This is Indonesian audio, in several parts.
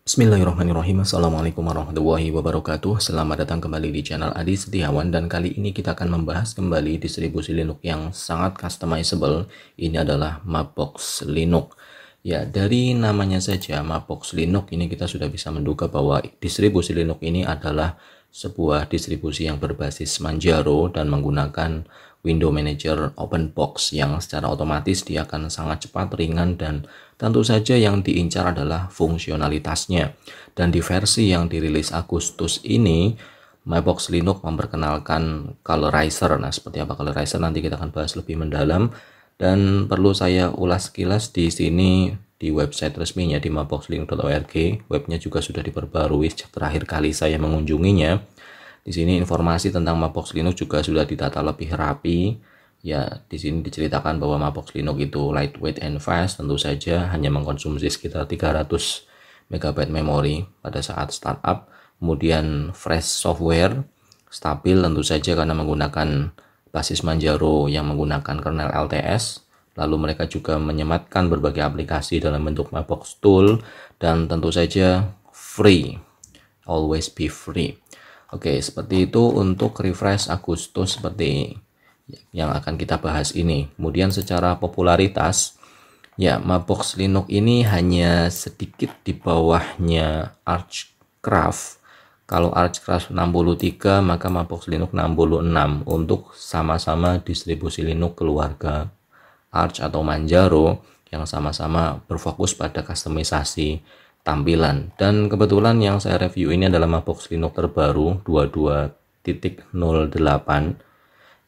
Bismillahirrahmanirrahim. Assalamualaikum warahmatullahi wabarakatuh. Selamat datang kembali di channel Adi Setiawan, dan kali ini kita akan membahas kembali distribusi Linux yang sangat customizable. Ini adalah Mapbox Linux. Ya, dari namanya saja Mapbox Linux ini kita sudah bisa menduga bahwa distribusi Linux ini adalah sebuah distribusi yang berbasis Manjaro dan menggunakan Window Manager Open Box yang secara otomatis dia akan sangat cepat, ringan, dan tentu saja yang diincar adalah fungsionalitasnya. Dan di versi yang dirilis Agustus ini, Mapbox Linux memperkenalkan colorizer. Nah, seperti apa colorizer nanti kita akan bahas lebih mendalam, dan perlu saya ulas sekilas di sini di website resminya di mapboxlinux.org. Webnya juga sudah diperbarui sejak terakhir kali saya mengunjunginya. Di sini informasi tentang Mapbox Linux juga sudah ditata lebih rapi. Ya, di sini diceritakan bahwa Mapbox Linux itu lightweight and fast, tentu saja hanya mengkonsumsi sekitar 300 MB memori pada saat startup. Kemudian fresh software, stabil tentu saja karena menggunakan basis Manjaro yang menggunakan kernel LTS. Lalu mereka juga menyematkan berbagai aplikasi dalam bentuk Mapbox Tool, dan tentu saja free, always be free. Oke, seperti itu untuk refresh Agustus seperti yang akan kita bahas ini. Kemudian secara popularitas, ya Mapbox Linux ini hanya sedikit di bawahnya Archcraft. Kalau Archcraft 63, maka Mapbox Linux 66 untuk sama-sama distribusi Linux keluarga Arch atau Manjaro yang sama-sama berfokus pada customisasi tampilan. Dan kebetulan yang saya review ini adalah Mapbox Linux terbaru 22.08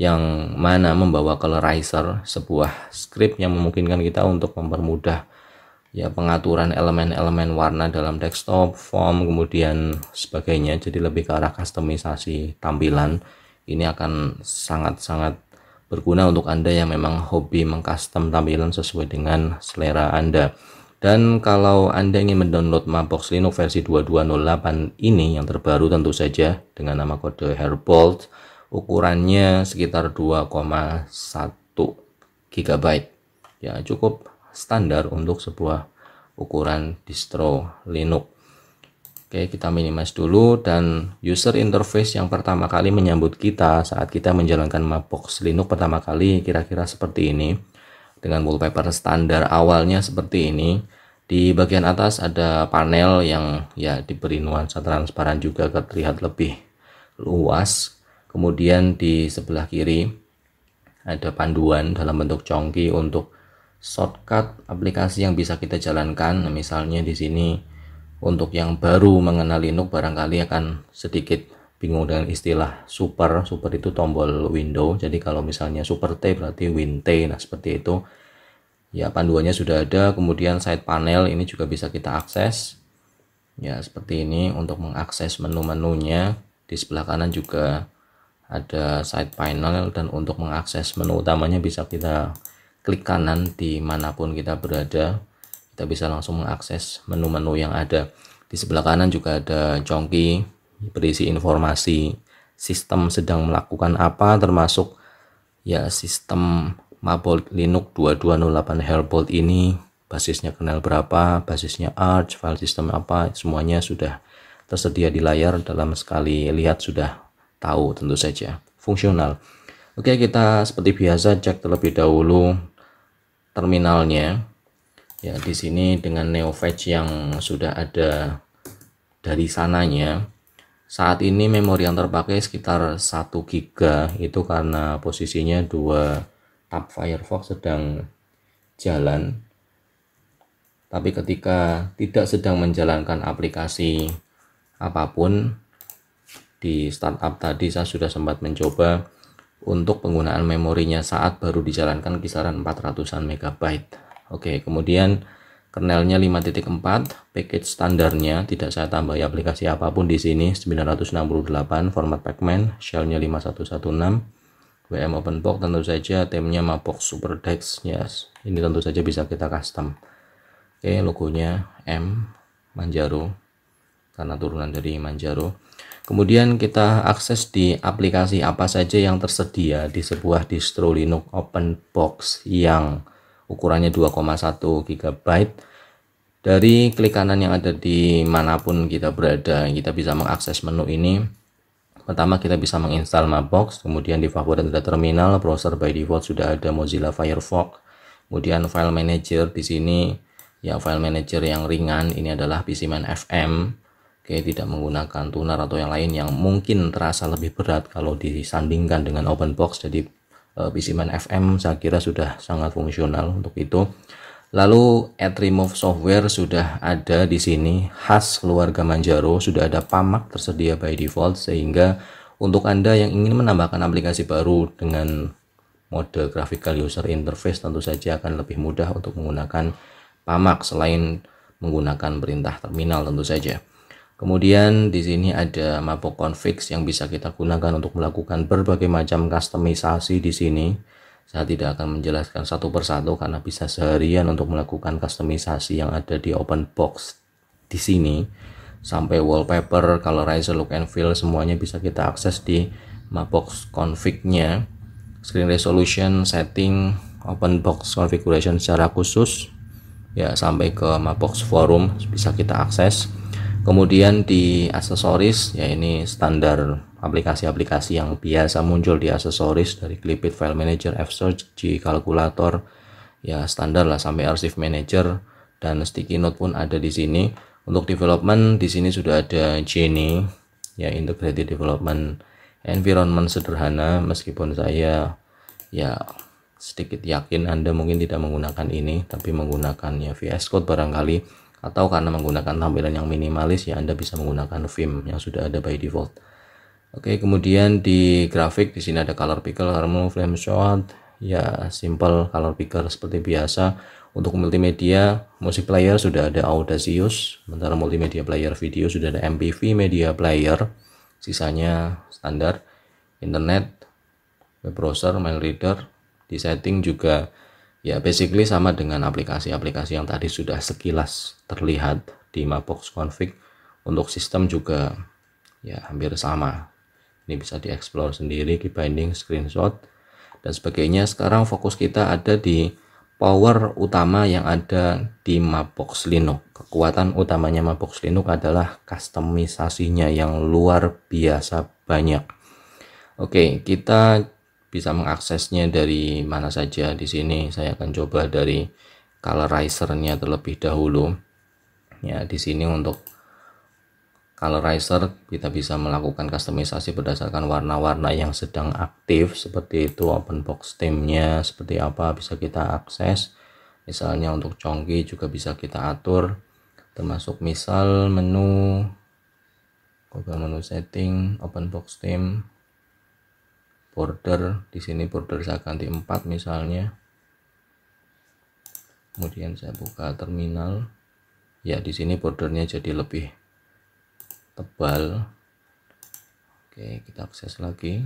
yang mana membawa colorizer, sebuah script yang memungkinkan kita untuk mempermudah ya pengaturan elemen-elemen warna dalam desktop, font, kemudian sebagainya. Jadi lebih ke arah customisasi tampilan. Ini akan sangat-sangat berguna untuk Anda yang memang hobi mengcustom tampilan sesuai dengan selera Anda. Dan kalau Anda ingin mendownload Mapbox Linux versi 22.08 ini yang terbaru, tentu saja dengan nama kode Herbold, ukurannya sekitar 2,1 GB. Ya, cukup standar untuk sebuah ukuran distro Linux. Oke, kita minimize dulu, dan user interface yang pertama kali menyambut kita saat kita menjalankan Mapbox Linux pertama kali kira-kira seperti ini. Dengan wallpaper standar awalnya seperti ini. Di bagian atas ada panel yang ya diberi nuansa transparan juga, terlihat lebih luas. Kemudian di sebelah kiri ada panduan dalam bentuk congki untuk shortcut aplikasi yang bisa kita jalankan. Nah, misalnya di sini untuk yang baru mengenal Linux barangkali akan sedikit bingung dengan istilah super. Super itu tombol window. Jadi kalau misalnya super T berarti win T. Nah, seperti itu. Ya, panduannya sudah ada. Kemudian side panel ini juga bisa kita akses. Ya, seperti ini untuk mengakses menu-menunya. Di sebelah kanan juga ada side panel, dan untuk mengakses menu utamanya bisa kita klik kanan dimanapun kita berada. Kita bisa langsung mengakses menu-menu yang ada. Di sebelah kanan juga ada congki berisi informasi sistem sedang melakukan apa, termasuk ya sistem Mapbox Linux 22.08 Herbold ini basisnya kernel berapa, basisnya Arch, file system apa, semuanya sudah tersedia di layar. Dalam sekali lihat sudah tahu, tentu saja fungsional. Oke, kita seperti biasa cek terlebih dahulu terminalnya. Ya, di sini dengan NeoFetch yang sudah ada dari sananya. Saat ini memori yang terpakai sekitar 1 GB, itu karena posisinya 2 tab Firefox sedang jalan. Tapi ketika tidak sedang menjalankan aplikasi apapun, di startup tadi saya sudah sempat mencoba untuk penggunaan memorinya saat baru dijalankan kisaran 400-an MB. Oke, kemudian kernelnya 5.4, package standarnya tidak saya tambah aplikasi apapun di sini 968, format pacman, shellnya 5116, WM OpenBox, tentu saja theme-nya Mapbox SuperDex. Yes, ini tentu saja bisa kita custom. Oke, logonya M Manjaro karena turunan dari Manjaro. Kemudian kita akses di aplikasi apa saja yang tersedia di sebuah distro Linux Open Box yang ukurannya 2,1 GB. Dari klik kanan yang ada di manapun kita berada, kita bisa mengakses menu ini. Pertama kita bisa menginstal Mapbox, kemudian di favorit ada terminal, browser by default sudah ada Mozilla Firefox. Kemudian file manager di sini ya file manager yang ringan, ini adalah PCman FM. Oke, tidak menggunakan tuner atau yang lain yang mungkin terasa lebih berat kalau disandingkan dengan OpenBox. Jadi PCman FM saya kira sudah sangat fungsional untuk itu. Lalu add remove software sudah ada di sini, khas keluarga Manjaro, sudah ada PAMAC tersedia by default, sehingga untuk Anda yang ingin menambahkan aplikasi baru dengan mode graphical user interface tentu saja akan lebih mudah untuk menggunakan PAMAC selain menggunakan perintah terminal tentu saja. Kemudian di sini ada Mapbox config yang bisa kita gunakan untuk melakukan berbagai macam customisasi di sini. Saya tidak akan menjelaskan satu persatu karena bisa seharian untuk melakukan customisasi yang ada di OpenBox di sini. Sampai wallpaper, colorizer, look and feel semuanya bisa kita akses di Mapbox config-nya. Screen resolution, setting, OpenBox configuration secara khusus ya sampai ke Mapbox forum bisa kita akses. Kemudian di aksesoris ya ini standar aplikasi-aplikasi yang biasa muncul di aksesoris dari Clipit, File Manager, F-Search, G-Calculator ya standar lah, sampai Archive Manager dan Sticky Note pun ada di sini. Untuk development di sini sudah ada Genie ya, Integrated Development Environment sederhana, meskipun saya ya sedikit yakin Anda mungkin tidak menggunakan ini tapi menggunakan ya VS Code barangkali, atau karena menggunakan tampilan yang minimalis ya Anda bisa menggunakan Vim yang sudah ada by default. Oke, kemudian di grafik di sini ada color picker, harmony, flame shot, ya simple color picker seperti biasa. Untuk multimedia, music player sudah ada Audacious, sementara multimedia player video sudah ada MPV Media Player, sisanya standar. Internet, web browser, mail reader, di setting juga ya basically sama dengan aplikasi-aplikasi yang tadi sudah sekilas terlihat di Mapbox config. Untuk sistem juga ya hampir sama. Ini bisa dieksplor sendiri, key binding, screenshot dan sebagainya. Sekarang fokus kita ada di power utama yang ada di Mapbox Linux. Kekuatan utamanya Mapbox Linux adalah customisasinya yang luar biasa banyak. Oke, kita bisa mengaksesnya dari mana saja. Di sini saya akan coba dari colorizer-nya terlebih dahulu. Ya, di sini untuk colorizer kita bisa melakukan customisasi berdasarkan warna-warna yang sedang aktif, seperti itu. OpenBox theme-nya seperti apa bisa kita akses. Misalnya untuk congki juga bisa kita atur, termasuk misal menu Google menu setting, OpenBox theme, border. Di sini border saya ganti 4 misalnya. Kemudian saya buka terminal. Ya, di sini bordernya jadi lebih tebal. Oke, kita akses lagi.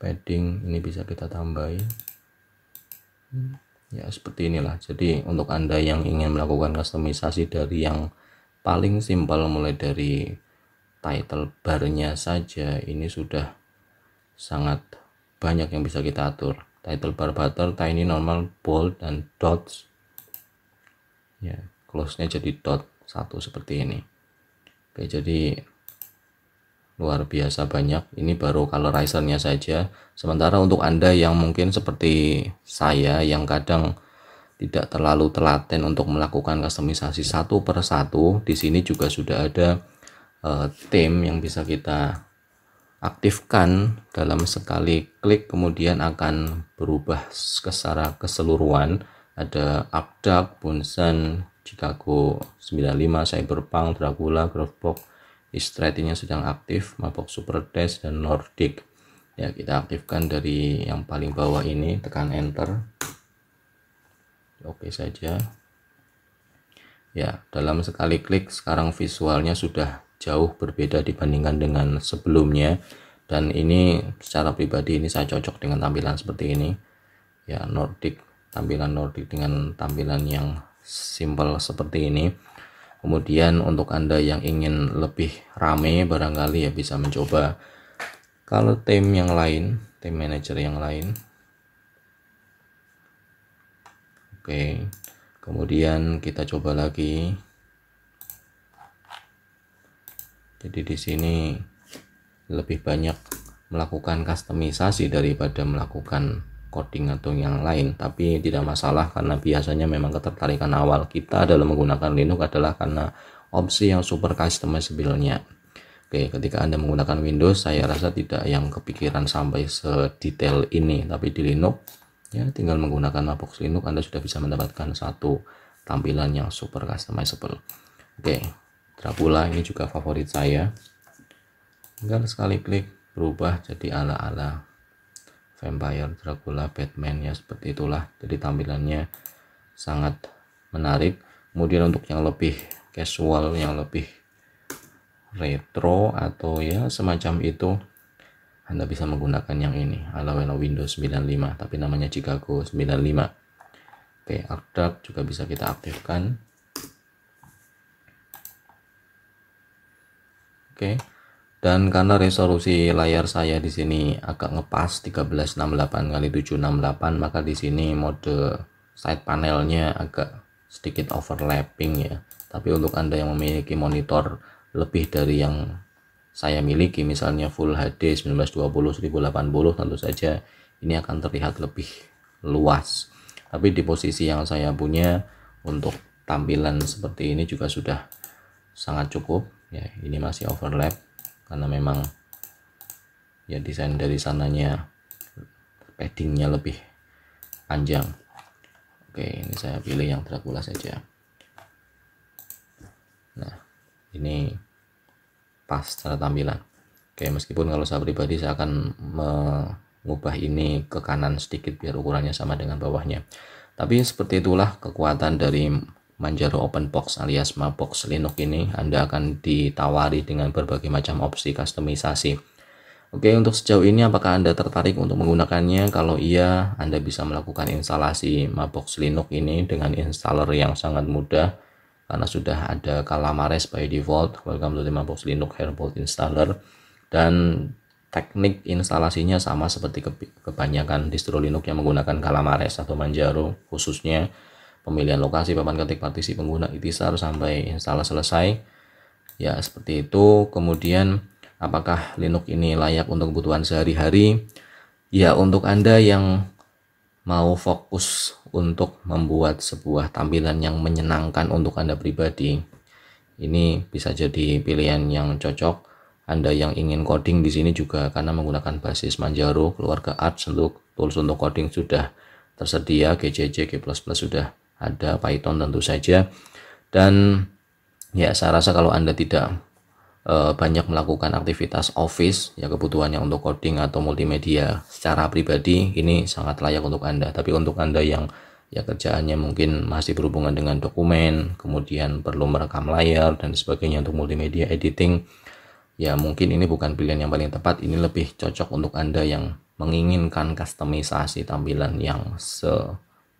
Padding ini bisa kita tambahin. Ya, seperti inilah. Jadi untuk Anda yang ingin melakukan customisasi dari yang paling simpel, mulai dari title barnya saja, ini sudah sangat banyak yang bisa kita atur. Title bar butter, tiny, normal, bold, dan dots. Ya, close-nya jadi dot 1 seperti ini. Oke, jadi luar biasa banyak. Ini baru colorizer-nya saja. Sementara untuk Anda yang mungkin seperti saya yang kadang tidak terlalu telaten untuk melakukan customisasi satu per satu, di sini juga sudah ada theme yang bisa kita aktifkan. Dalam sekali klik kemudian akan berubah secara keseluruhan. Ada Update, Bunsen, Chicago 95, Cyberpunk, Dracula, Grovebox, Istrat-nya sedang aktif, Mapbox Super Dash, dan Nordic. Ya, kita aktifkan dari yang paling bawah ini, tekan enter. Oke saja. Ya, dalam sekali klik sekarang visualnya sudah jauh berbeda dibandingkan dengan sebelumnya, dan ini secara pribadi ini saya cocok dengan tampilan seperti ini. Ya, Nordic, tampilan Nordic dengan tampilan yang simple seperti ini. Kemudian untuk Anda yang ingin lebih rame barangkali ya bisa mencoba color theme yang lain, theme manager yang lain. Oke, kemudian kita coba lagi. Jadi di sini lebih banyak melakukan customisasi daripada melakukan coding atau yang lain, tapi tidak masalah karena biasanya memang ketertarikan awal kita dalam menggunakan Linux adalah karena opsi yang super customizable-nya. Oke, ketika Anda menggunakan Windows, saya rasa tidak yang kepikiran sampai sedetail ini, tapi di Linux ya tinggal menggunakan Mabox Linux Anda sudah bisa mendapatkan satu tampilan yang super customizable. Oke, Dracula ini juga favorit saya, tinggal sekali klik berubah jadi ala-ala Vampire, Dracula, Batman ya seperti itulah. Jadi tampilannya sangat menarik. Kemudian untuk yang lebih casual, yang lebih retro atau ya semacam itu, Anda bisa menggunakan yang ini ala Windows 95 tapi namanya Chicago 95. Oke, Arc Dark juga bisa kita aktifkan. Oke. Dan karena resolusi layar saya di sini agak ngepas 1368 x 768, maka di sini mode side panelnya agak sedikit overlapping ya. Tapi untuk Anda yang memiliki monitor lebih dari yang saya miliki, misalnya Full HD 1920 1080, tentu saja ini akan terlihat lebih luas. Tapi di posisi yang saya punya untuk tampilan seperti ini juga sudah sangat cukup ya. Ini masih overlap karena memang ya desain dari sananya paddingnya lebih panjang. Oke, ini saya pilih yang Dracula saja. Nah, ini pas secara tampilan. Oke, meskipun kalau saya pribadi saya akan mengubah ini ke kanan sedikit biar ukurannya sama dengan bawahnya. Tapi seperti itulah kekuatan dari Manjaro Open Box alias Mabox Linux ini. Anda akan ditawari dengan berbagai macam opsi customisasi. Oke, untuk sejauh ini apakah Anda tertarik untuk menggunakannya? Kalau iya, Anda bisa melakukan instalasi Mabox Linux ini dengan installer yang sangat mudah karena sudah ada Calamares by default. Welcome to the Mabox Linux Airbolt installer. Dan teknik instalasinya sama seperti kebanyakan distro Linux yang menggunakan Calamares atau Manjaro, khususnya pemilihan lokasi, papan ketik, partisi pengguna, ikhtisar sampai install selesai ya seperti itu. Kemudian apakah Linux ini layak untuk kebutuhan sehari-hari? Ya, untuk Anda yang mau fokus untuk membuat sebuah tampilan yang menyenangkan untuk Anda pribadi, ini bisa jadi pilihan yang cocok. Anda yang ingin coding di sini juga karena menggunakan basis Manjaro, keluarga Arch, untuk tools untuk coding sudah tersedia, GCC, G++ sudah ada, Python tentu saja. Dan ya saya rasa kalau Anda tidak banyak melakukan aktivitas office ya, kebutuhannya untuk coding atau multimedia secara pribadi, ini sangat layak untuk Anda. Tapi untuk Anda yang ya kerjaannya mungkin masih berhubungan dengan dokumen, kemudian perlu merekam layar dan sebagainya untuk multimedia editing, ya mungkin ini bukan pilihan yang paling tepat. Ini lebih cocok untuk Anda yang menginginkan customisasi tampilan yang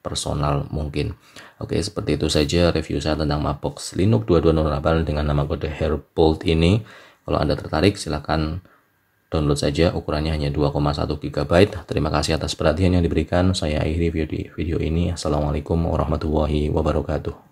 personal mungkin. Oke, seperti itu saja review saya tentang Mabox Linux 220 dengan nama kode Airbolt ini. Kalau Anda tertarik silahkan download saja, ukurannya hanya 2,1 GB. Terima kasih atas perhatian yang diberikan. Saya akhiri video ini. Assalamualaikum warahmatullahi wabarakatuh.